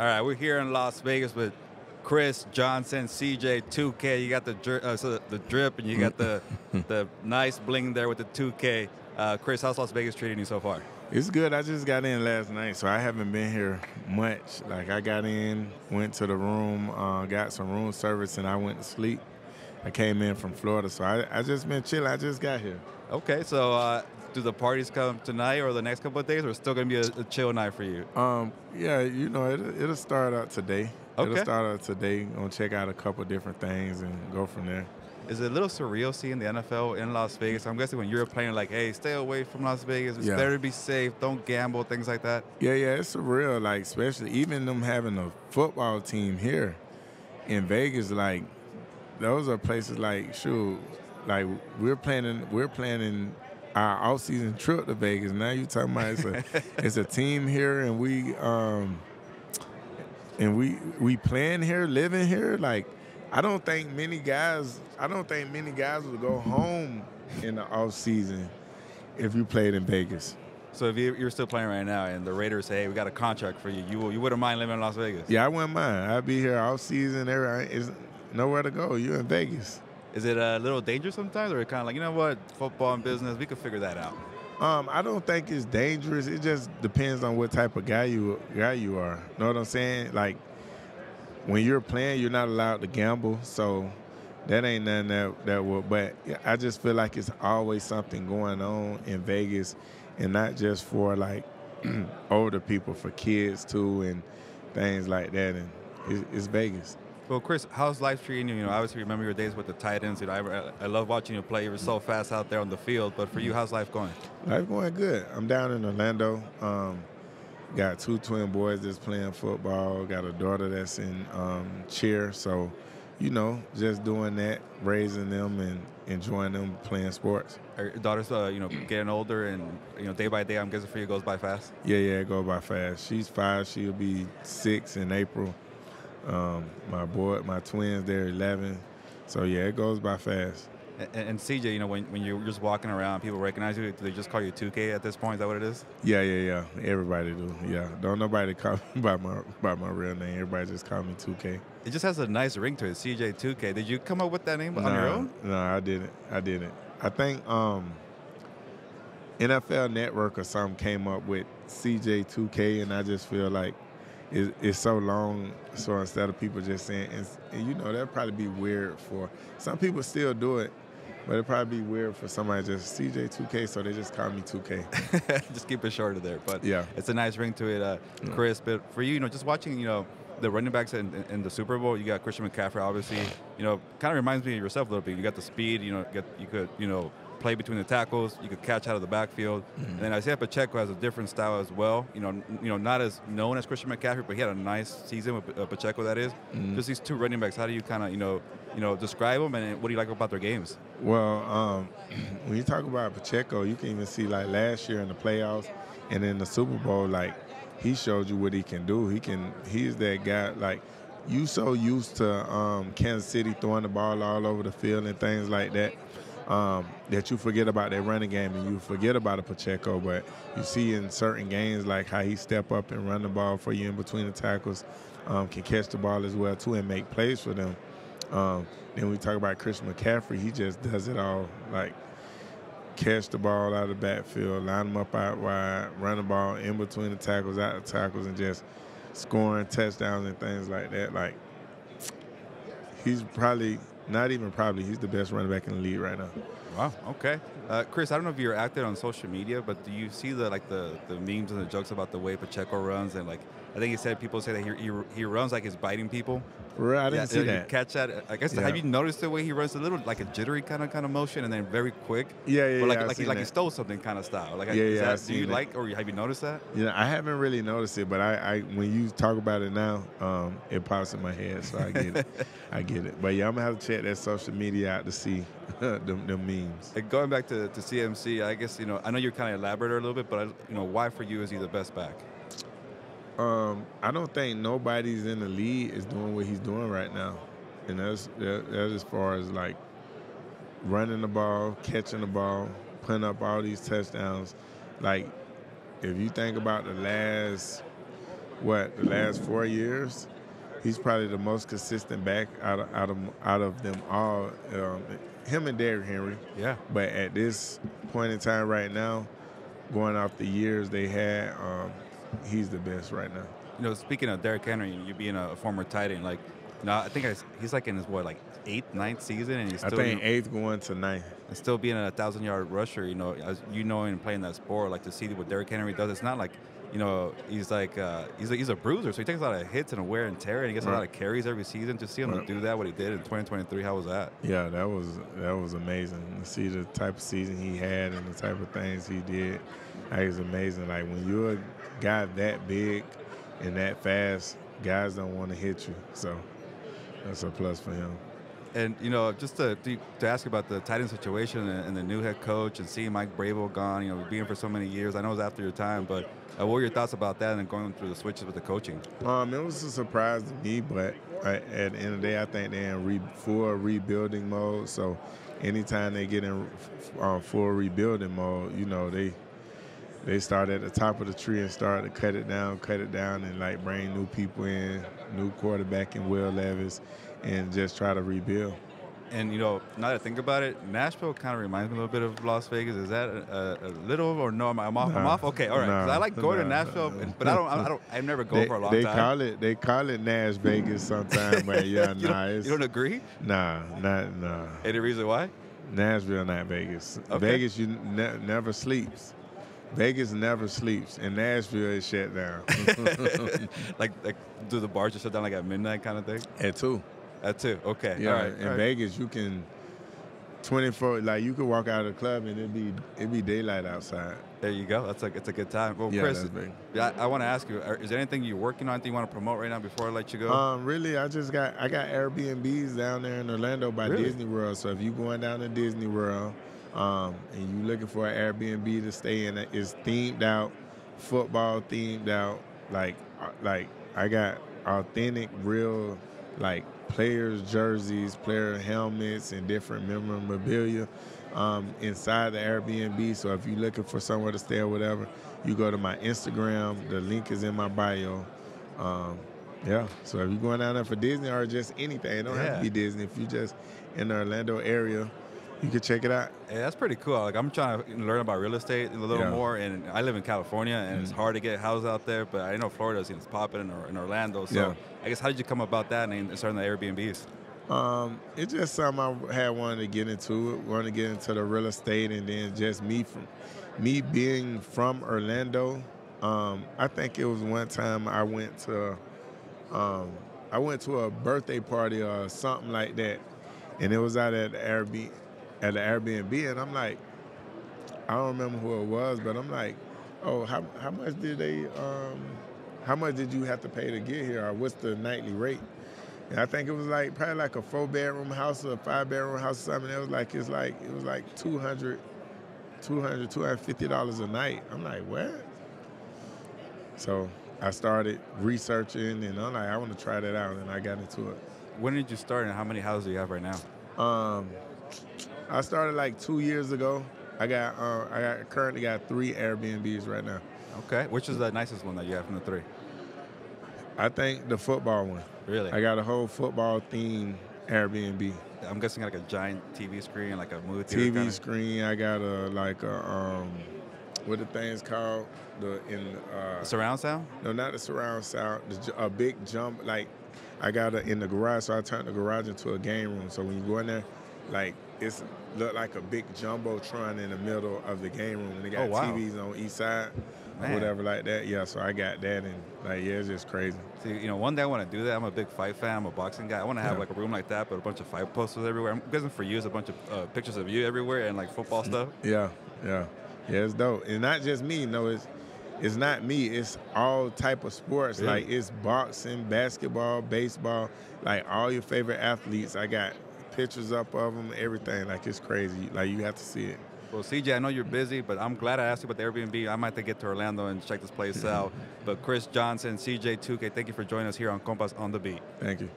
All right, we're here in Las Vegas with Chris Johnson, CJ2K. You got the the drip, and you got the nice bling there with the 2K. Chris, how's Las Vegas treating you so far? It's good. I just got in last night, so I haven't been here much. Like, I got in, went to the room, got some room service, and I went to sleep. I came in from Florida, so I just been chilling. I just got here. Okay, so do the parties come tonight or the next couple of days, or it's still going to be a chill night for you? Yeah, you know, it'll start out today. Okay. It'll start out today. Gonna check out a couple different things and go from there. Is it a little surreal seeing the NFL in Las Vegas? I'm guessing when you're playing, like, hey, stay away from Las Vegas. It's better to be safe. Don't gamble, things like that. Yeah, it's surreal. Like, especially even them having a football team here in Vegas. Like, those are places like, shoot, like we're planning our off-season trip to Vegas. Now you talking about it's a team here, and we playing here, living here. Like, I don't think many guys would go home in the off season if you played in Vegas. So if you're still playing right now, and the Raiders say, "Hey, we got a contract for you," you wouldn't mind living in Las Vegas? Yeah, I wouldn't mind. I'd be here off season. There's nowhere to go. You're in Vegas. Is it a little dangerous sometimes, or kind of like, you know what, football and business, we could figure that out? I don't think it's dangerous. It just depends on what type of guy you are. Know what I'm saying? Like, when you're playing, you're not allowed to gamble, so that ain't nothing that will. But I just feel like it's always something going on in Vegas, and not just for like older people, for kids too, and things like that. And it's Vegas. Well, Chris, how's life treating you? You know, obviously remember your days with the Titans. You know, I love watching you play. You were so fast out there on the field. But for you, how's life going? Life going good. I'm down in Orlando. Got two twin boys that's playing football. Got a daughter that's in cheer. So, you know, just doing that, raising them and enjoying them playing sports. Are your daughters, you know, getting older, and, you know, day by day, I'm guessing for you, goes by fast? Yeah, it goes by fast. She's 5. She'll be 6 in April. My twins, they're 11. So, yeah, it goes by fast. And CJ, you know, when you're just walking around, people recognize you. Do they just call you 2K at this point? Is that what it is? Yeah. Everybody do. Yeah. Don't nobody call me by my real name. Everybody just call me 2K. It just has a nice ring to it, CJ2K. Did you come up with that name on your own? No, I didn't. I think NFL Network or something came up with CJ2K, and I just feel like it's so long, so instead of people just saying, and you know, that'd probably be weird for some people, still do it, but it'd probably be weird for somebody just CJ2K, so they just call me 2K. Just keep it shorter there, but yeah, it's a nice ring to it, Chris. But for you, you know, just watching, you know, the running backs in the Super Bowl, you got Christian McCaffrey, obviously, you know, kind of reminds me of yourself a little bit. You got the speed, you know, you could, you know, play between the tackles, you could catch out of the backfield. And then Isiah Pacheco has a different style as well. You know, not as known as Christian McCaffrey, but he had a nice season with Pacheco, that is. Just these two running backs, how do you kind of, you know, describe them, and what do you like about their games? Well, when you talk about Pacheco, you can even see, like, last year in the playoffs and in the Super Bowl, like, he showed you what he can do. He's that guy, like, you so used to Kansas City throwing the ball all over the field and things like that, that you forget about that running game, and you forget about a Pacheco. But you see in certain games, like, how he step up and run the ball for you in between the tackles, can catch the ball as well too and make plays for them. Then we talk about Christian McCaffrey. He just does it all, like, catch the ball out of the backfield, line them up out wide, run the ball in between the tackles, out the tackles, and just scoring touchdowns and things like that. Like, he's probably, not even probably, he's the best running back in the league right now. Wow, okay. Chris, I don't know if you're active on social media, but do you see the memes and the jokes about the way Pacheco runs? And, like, I think people say that he runs like he's biting people. For real? I didn't see that. Catch that? I guess. Yeah. Have you noticed the way he runs? A little like a jittery kind of motion, and then very quick. Yeah. But like he stole something kind of style. Like, do you like, or have you noticed that? Yeah, I haven't really noticed it, but I when you talk about it now, it pops in my head, so I get it. I get it. But yeah, I'm gonna have to check that social media out to see them memes. And going back to CMC, I guess, you know, I know you're kind of elaborate a little bit, but you know, why for you is he the best back? I don't think nobody's in the league is doing what he's doing right now, and that's as far as, like, running the ball, catching the ball, putting up all these touchdowns. Like, if you think about the last the last 4 years, he's probably the most consistent back out of them all. Him and Derrick Henry. Yeah. But at this point in time right now, going off the years they had, he's the best right now. You know, speaking of Derrick Henry, you being a former tight end, like, you know, I think he's like in his what, like 8th, 9th season, and he's still. I think 8th going to 9th. And still being a 1,000-yard rusher, you know, as you know, and playing that sport, like to see what Derrick Henry does, it's not like, you know, he's like he's a bruiser, so he takes a lot of hits and wear and tear, and he gets a lot of carries every season. To see him to do that, what he did in 2023, how was that? Yeah, that was amazing to see the type of season he had and the type of things he did. It was amazing. Like when you're a guy that big and that fast, guys don't want to hit you, so that's a plus for him. And, you know, just to ask you about the tight end situation and the new head coach and seeing Mike Vrabel gone, you know, being for so many years. I know it was after your time, but what were your thoughts about that and going through the switches with the coaching? It was a surprise to me, but at the end of the day, I think they're in full rebuilding mode. So anytime they get in full rebuilding mode, you know, they start at the top of the tree and start to cut it down, and, like, bring new people in, new quarterback in Will Levis, and just try to rebuild. And, you know, now that I think about it, Nashville kind of reminds me a little bit of Las Vegas. Is that a little, or no? I'm off. Okay, all right. 'Cause I like going to Nashville, but I never go for a long time. They call it Nash Vegas sometimes, but yeah, you don't agree? Nah. Any reason why? Nashville, not Vegas. Okay. Vegas, never sleeps. Vegas never sleeps, and Nashville is shut down. like do the bars just shut down like at midnight kind of thing? At 2. At 2, okay. Yeah, all right. In Vegas, you can 24. Like you could walk out of the club and it'd be daylight outside. There you go. It's a good time. Well, yeah, Chris, I want to ask you: is there anything you're working on? Anything you want to promote right now before I let you go? Really, I got Airbnbs down there in Orlando by Disney World. So if you're going down to Disney World, and you looking for an Airbnb to stay in, it's themed out, football themed out. Like I got authentic, real, like, players' jerseys, player helmets, and different memorabilia inside the Airbnb. So if you're looking for somewhere to stay or whatever, you go to my Instagram. The link is in my bio. Yeah, so if you're going down there for Disney or just anything, it don't have to be Disney. If you're just in the Orlando area, you can check it out. Hey, that's pretty cool. Like, I'm trying to learn about real estate a little more, and I live in California, and it's hard to get houses out there, but I know Florida is popping in Orlando. So I guess how did you come about that and starting the Airbnbs? It's just something I had wanted to get into. Wanted to get into the real estate, and then just me being from Orlando. I think it was one time I went to a birthday party or something like that, and it was out at the Airbnb, and I'm like, I don't remember who it was, but I'm like, oh, how much how much did you have to pay to get here, or what's the nightly rate? And I think it was probably like a 4-bedroom house or a 5-bedroom house or something. It was like $250 a night. I'm like, what? So I started researching, and I'm like, I want to try that out, and I got into it. When did you start, and how many houses do you have right now? I started like 2 years ago. I currently got 3 Airbnbs right now. Okay. Which is the nicest one that you have from the 3? I think the football one. Really? I got a whole football themed Airbnb. I'm guessing like a giant TV screen, like a movie theater. TV screen. I got what the thing's called? The surround sound? No, not the surround sound. A big jump. Like, I got it in the garage, so I turned the garage into a game room. So when you go in there, like, it's look like a big jumbotron in the middle of the game room, and they got TVs on each side, or whatever like that. Yeah, so I got that, and it's just crazy. See, one day I want to do that. I'm a big fight fan. I'm a boxing guy. I want to have like a room like that, but a bunch of fight posters everywhere. I'm guessing for you, it's a bunch of pictures of you everywhere and like football stuff. Yeah, it's dope, and not just me. No, it's not me. It's all type of sports. Yeah. Like, it's boxing, basketball, baseball, like all your favorite athletes. I got pictures up of them, everything. Like, it's crazy. Like, you have to see it. Well, CJ, I know you're busy, but I'm glad I asked you about the Airbnb. I might have to get to Orlando and check this place out. But Chris Johnson, CJ2K, thank you for joining us here on Compas on the Beat. Thank you.